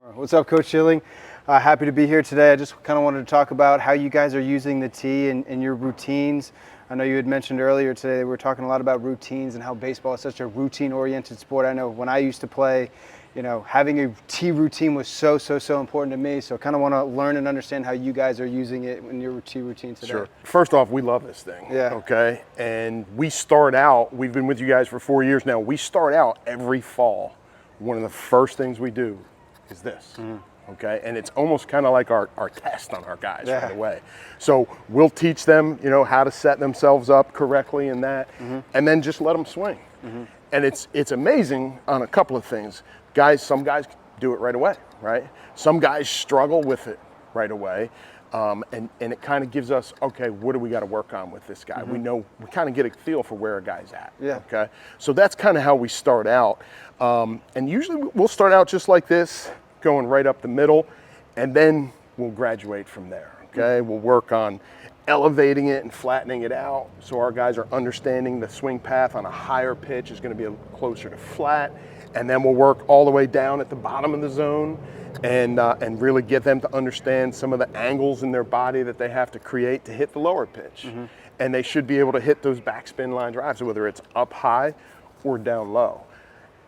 What's up, Coach Schilling? Happy to be here today. I just kind of wanted to talk about how you guys are using the tee in your routines. I know you had mentioned earlier today that we were talking a lot about routines and how baseball is such a routine-oriented sport. I know when I used to play, having a tee routine was so important to me. So I kind of want to learn and understand how you guys are using it in your tee routine today. Sure. First off, we love this thing. Yeah. Okay. And we start out, we've been with you guys for 4 years now. We start out every fall. One of the first things we do is this. Okay, and it's almost kind of like our test on our guys right away. So we'll teach them, how to set themselves up correctly in that, and then just let them swing. And it's amazing on a couple of things. Some guys do it right away, right? Some guys struggle with it right away, and it kind of gives us, okay, what do we got to work on with this guy? We kind of get a feel for where a guy's at. Yeah. Okay, so that's kind of how we start out, and usually we'll start out just like this, going right up the middle, and then we'll graduate from there. Okay, we'll work on elevating it and flattening it out so our guys are understanding the swing path on a higher pitch is going to be closer to flat, and then we'll work all the way down at the bottom of the zone and really get them to understand some of the angles in their body that they have to create to hit the lower pitch. And they should be able to hit those backspin line drives, whether it's up high or down low.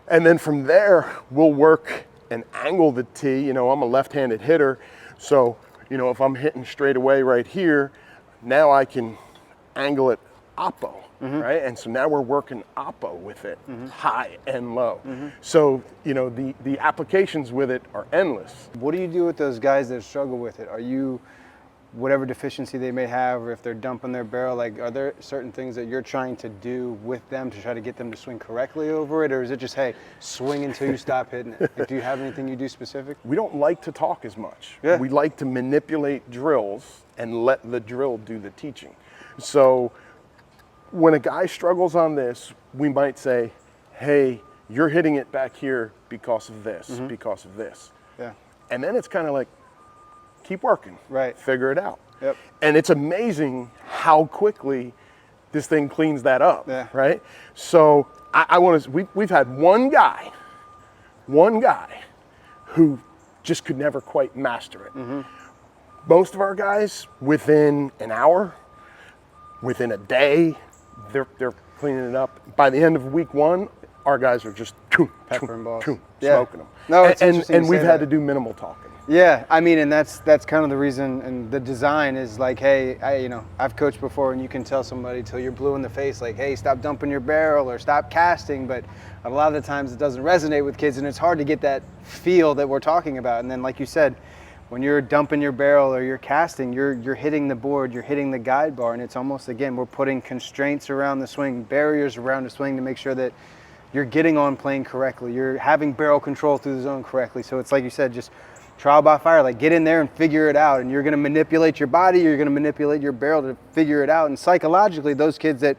And then from there, we'll work and angle the tee. I'm a left-handed hitter, so if I'm hitting straight away right here, now I can angle it oppo, right? And so now we're working oppo with it, high and low. So the applications with it are endless. What do you do with those guys that struggle with it? Are you, whatever deficiency they may have, or if they're dumping their barrel, are there certain things that you're trying to do with them to try to get them to swing correctly over it? Or is it just, hey, swing until you stop hitting it? Do you have anything you do specific? We don't like to talk as much. Yeah. We like to manipulate drills and let the drill do the teaching. So when a guy struggles on this, we might say, hey, you're hitting it back here because of this, because of this. Yeah. And then it's kind of like, keep working, right? Figure it out. Yep. And it's amazing how quickly this thing cleans that up, right? So we've had one guy who just could never quite master it. Most of our guys, within an hour, within a day, they're cleaning it up. By the end of week one, our guys are just peppering balls, smoking them. No, it's and we've had to do minimal talking. Yeah, I mean, and that's kind of the reason, and the design is like, hey, I've coached before, and you can tell somebody till you're blue in the face, like, hey, stop dumping your barrel or stop casting, but a lot of the times it doesn't resonate with kids, and it's hard to get that feel that we're talking about. And then, like you said, when you're dumping your barrel or you're casting, you're hitting the board, you're hitting the guide bar, and it's almost, again, we're putting constraints around the swing, barriers around the swing to make sure that you're getting on plane correctly, you're having barrel control through the zone correctly. So it's like you said, just trial by fire, like get in there and figure it out. And you're gonna manipulate your body, you're gonna manipulate your barrel to figure it out. And psychologically, those kids that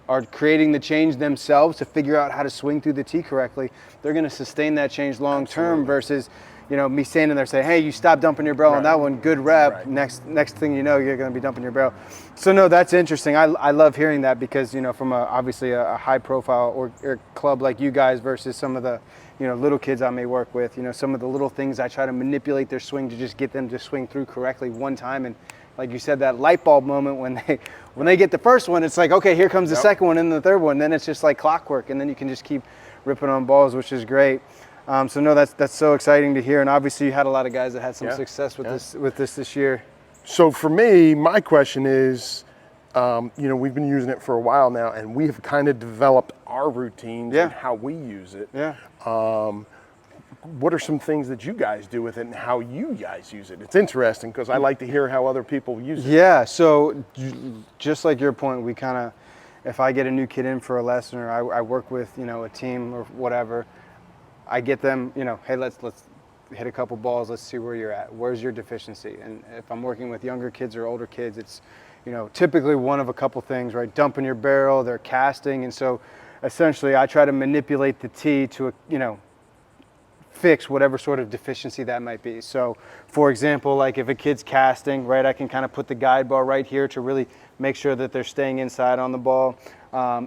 are creating the change themselves to figure out how to swing through the tee correctly, they're gonna sustain that change long term versus, me standing there saying, hey, you stop dumping your barrel on that one, good rep. Next thing you know, you're gonna be dumping your barrel. So no, that's interesting. I love hearing that because, from obviously a high profile or club like you guys versus some of the, little kids I may work with, some of the little things I try to manipulate their swing to just get them to swing through correctly one time. And like you said, that light bulb moment when they get the first one, it's like, okay, here comes the second one and the third one. Then it's just like clockwork, and then you can just keep ripping on balls, which is great. So no, that's so exciting to hear. And obviously you had a lot of guys that had some success with this year. So for me, my question is, we've been using it for a while now, and we have kind of developed our routines and how we use it. Yeah. What are some things that you guys do with it and how you guys use it? It's interesting because I like to hear how other people use it. Yeah, so just like your point, we kind of, if I get a new kid in for a lesson or I work with, a team or whatever, I get them, hey, let's hit a couple balls, let's see where you're at. Where's your deficiency? And if I'm working with younger kids or older kids, it's, typically one of a couple things, right? Dumping your barrel, they're casting. And so essentially I try to manipulate the tee to, fix whatever sort of deficiency that might be. So for example, like if a kid's casting, right, I can kind of put the guide bar right here to really make sure that they're staying inside on the ball.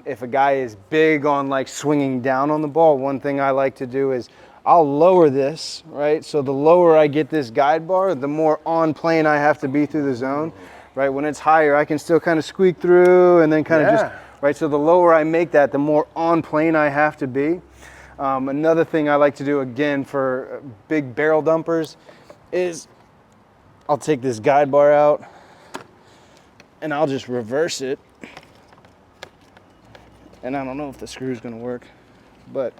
If a guy is big on like swinging down on the ball, one thing I like to do is I'll lower this, right? So the lower I get this guide bar, the more on plane I have to be through the zone, right? When it's higher, I can still kind of squeak through and then kind of just, right? So the lower I make that, the more on plane I have to be. Another thing I like to do, again, for big barrel dumpers is I'll take this guide bar out and I'll just reverse it. And I don't know if the screw is going to work, but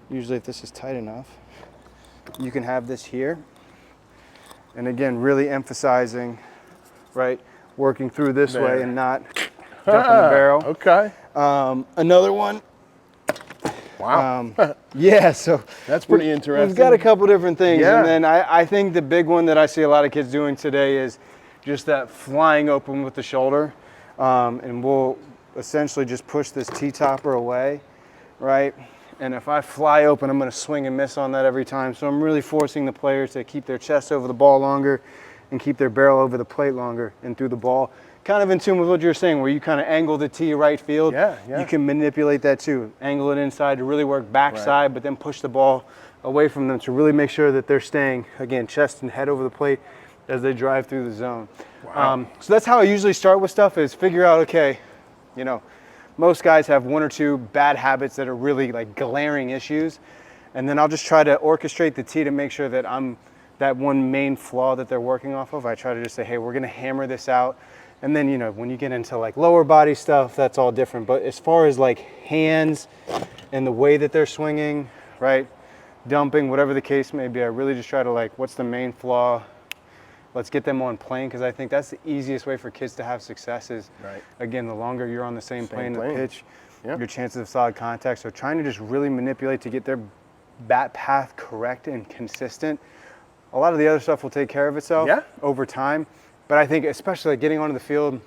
usually if this is tight enough, you can have this here. And again, really emphasizing, right, working through this way and not jumping the barrel. Okay. Another one. Wow. Yeah, so that's pretty interesting. We've got a couple different things. Yeah. And then I think the big one that I see a lot of kids doing today is just that flying open with the shoulder. And we'll essentially just push this T-topper away, right? And if I fly open, I'm going to swing and miss on that every time. So I'm really forcing the players to keep their chest over the ball longer and keep their barrel over the plate longer and through the ball. Kind of in tune with what you're saying, where you kind of angle the tee right field. Yeah. You can manipulate that too. Angle it inside to really work backside, but then push the ball away from them to really make sure that they're staying, again, chest and head over the plate as they drive through the zone. Wow. So that's how I usually start with stuff, is figure out, okay, you know, most guys have one or two bad habits that are really like glaring issues. And then I'll just try to orchestrate the tee to make sure that I'm that one main flaw that they're working off of. I try to just say, hey, we're going to hammer this out. And then, you know, when you get into like lower body stuff, that's all different. But as far as like hands and the way that they're swinging, right, dumping, whatever the case may be, I really just try to like, what's the main flaw? Let's get them on plane, because I think that's the easiest way for kids to have success is, again, the longer you're on the same plane of the pitch, your chances of solid contact. So trying to just really manipulate to get their bat path correct and consistent. A lot of the other stuff will take care of itself over time. But I think especially like getting onto the field,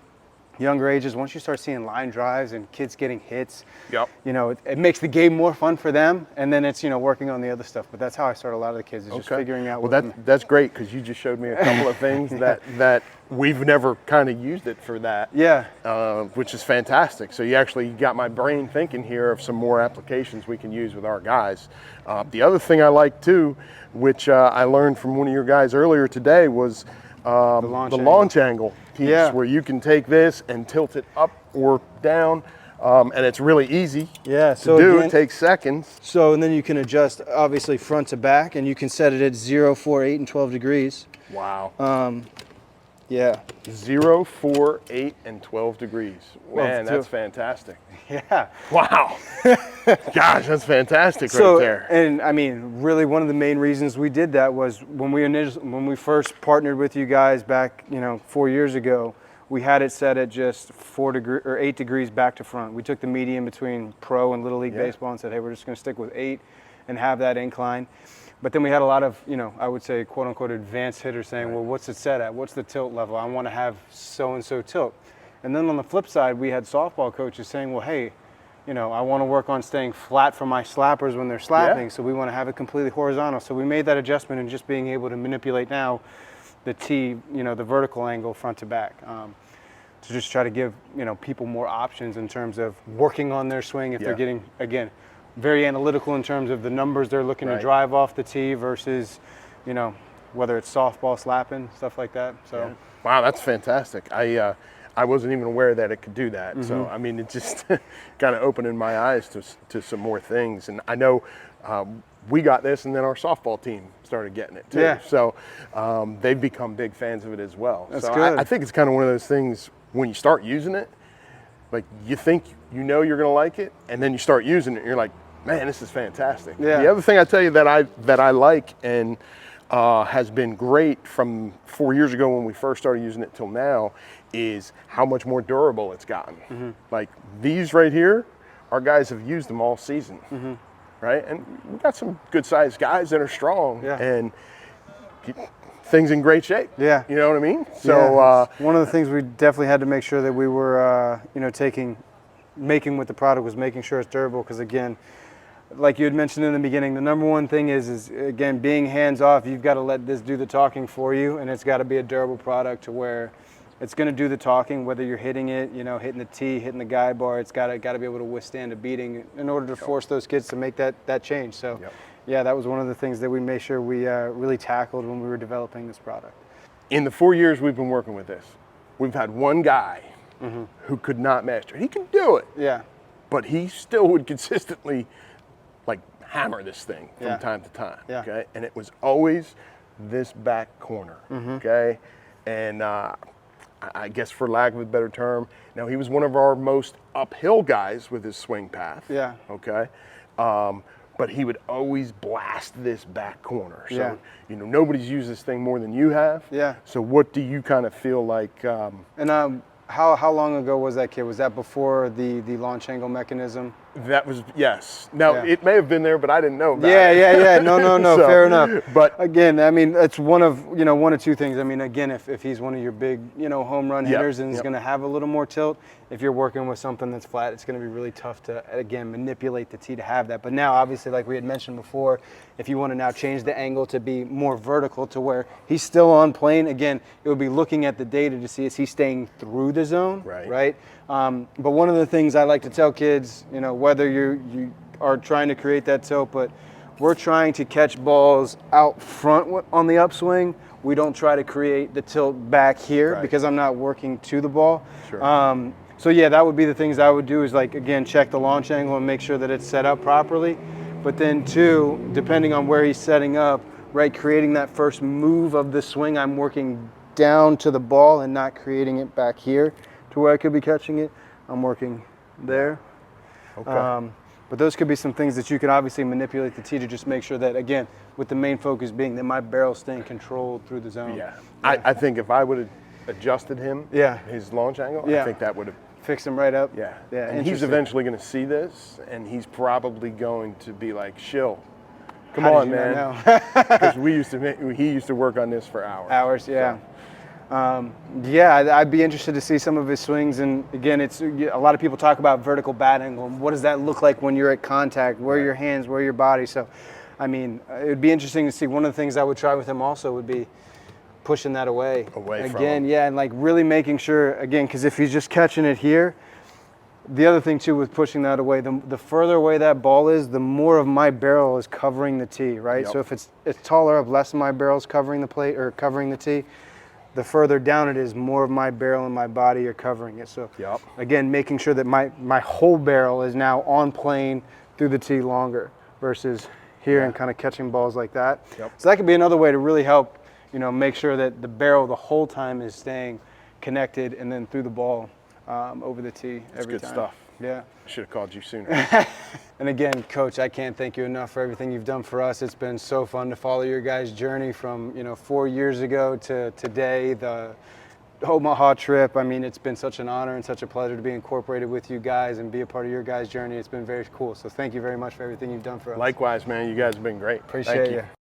younger ages, once you start seeing line drives and kids getting hits, you know, it makes the game more fun for them. And then it's, you know, working on the other stuff. But that's how I start a lot of the kids, is just figuring out. Well, that's great, because you just showed me a couple of things that we've never kind of used it for that. Which is fantastic. So you actually got my brain thinking here of some more applications we can use with our guys. The other thing I like too, which I learned from one of your guys earlier today, was the launch angle piece, where you can take this and tilt it up or down, and it's really easy to do. Again, it takes seconds. So, and then you can adjust, obviously, front to back, and you can set it at 0, 4, 8, and 12 degrees. Wow. 0, 4, 8, and 12 degrees. Man, that's fantastic. Wow. Gosh, that's fantastic right there. And I mean, really, one of the main reasons we did that was when we first partnered with you guys back, you know, 4 years ago, we had it set at just 8 degrees back to front. We took the median between pro and Little League baseball and said, hey, we're just going to stick with 8 and have that incline. But then we had a lot of, you know, I would say, quote unquote, advanced hitters saying, well, what's it set at? What's the tilt level? I want to have so-and-so tilt. And then on the flip side, we had softball coaches saying, well, hey, you know, I want to work on staying flat for my slappers when they're slapping, so we want to have it completely horizontal. So we made that adjustment and just being able to manipulate now the tee, you know, the vertical angle front to back, to just try to give, you know, people more options in terms of working on their swing if they're getting, again, very analytical in terms of the numbers they're looking to drive off the tee versus, you know, whether it's softball, slapping, stuff like that. So, wow, that's fantastic. I wasn't even aware that it could do that. So, I mean, it just kind of opening my eyes to some more things. And I know we got this, and then our softball team started getting it too. So they've become big fans of it as well. That's so good. I think it's kind of one of those things, when you start using it, like you think you know you're going to like it, and then you start using it, and you're like, man, this is fantastic. The other thing I tell you that I like and has been great from 4 years ago when we first started using it till now is how much more durable it's gotten. Like these right here, our guys have used them all season, right? And we've got some good sized guys that are strong and things in great shape. You know what I mean? So one of the things we definitely had to make sure that we were, you know, making with the product was making sure it's durable, because again, like you had mentioned in the beginning, the number one thing is again, being hands off. You've got to let this do the talking for you, and it's got to be a durable product to where it's going to do the talking, whether you're hitting it, you know, hitting the tee, hitting the guide bar. It's got to be able to withstand a beating in order to force those kids to make that change. So Yeah, that was one of the things that we made sure we really tackled when we were developing this product. In the 4 years we've been working with this, we've had one guy who could not master it. He can do it, Yeah. but he still would consistently like hammer this thing from Yeah. time to time. Yeah. Okay, and it was always this back corner. Okay, and I guess for lack of a better term, now he was one of our most uphill guys with his swing path. Yeah. Okay. But he would always blast this back corner. So, Yeah. you know, nobody's used this thing more than you have. Yeah. So what do you kind of feel like? And how long ago was that kit? Was that before the launch angle mechanism? That was, yes. Now, Yeah. it may have been there, but I didn't know about Yeah, it. yeah. No, So, fair enough. But Again, I mean, it's one of two things. I mean, again, if he's one of your big, home run Yep, hitters and he's yep. going to have a little more tilt, if you're working with something that's flat, it's going to be really tough to, again, manipulate the tee to have that. But now, obviously, like we had mentioned before, if you want to now change the angle to be more vertical to where he's still on plane, again, it would be looking at the data to see is he staying through the zone, right? But one of the things I like to tell kids, whether you are trying to create that tilt, but we're trying to catch balls out front on the upswing. We don't try to create the tilt back here because I'm not working to the ball. Sure. So yeah, that would be the things I would do is like, again, check the launch angle and make sure that it's set up properly. But then two, depending on where he's setting up, right, creating that first move of the swing, I'm working down to the ball and not creating it back here to where I could be catching it. I'm working there. Okay. But those could be some things that you can obviously manipulate the tee to just make sure that, again, with the main focus being that my barrel's staying controlled through the zone. Yeah. I think if I would have adjusted him, Yeah. his launch angle, Yeah. I think that would have. Fix him right up. Yeah. Yeah. And he's interesting. eventually going to see this, and he's probably going to be like, "Shill, come How on, did you man," not know? because he used to work on this for hours. Hours, yeah. Yeah, I'd be interested to see some of his swings. And again, it's a lot of people talk about vertical bat angle. And what does that look like when you're at contact? Where are your hands? Where are your body? So, I mean, it would be interesting to see. One of the things I would try with him also would be pushing that away. Away from again, him. yeah, and like really making sure, again, because if he's just catching it here, the other thing too with pushing that away, the further away that ball is, the more of my barrel is covering the tee, right? Yep. So if it's taller up, less of my barrel's covering the plate or covering the tee. The further down it is, more of my barrel and my body are covering it. So Yep. again, making sure that my whole barrel is now on plane through the tee longer versus here and kind of catching balls like that. Yep. So that could be another way to really help, make sure that the barrel the whole time is staying connected and then through the ball over the tee every good time. stuff. Yeah. I should have called you sooner. And again, Coach, I can't thank you enough for everything you've done for us. It's been so fun to follow your guys' journey from 4 years ago to today, the Omaha trip. I mean, it's been such an honor and such a pleasure to be incorporated with you guys and be a part of your guys' journey. It's been very cool. So thank you very much for everything you've done for us. Likewise, man. You guys have been great. Appreciate Thank you. you.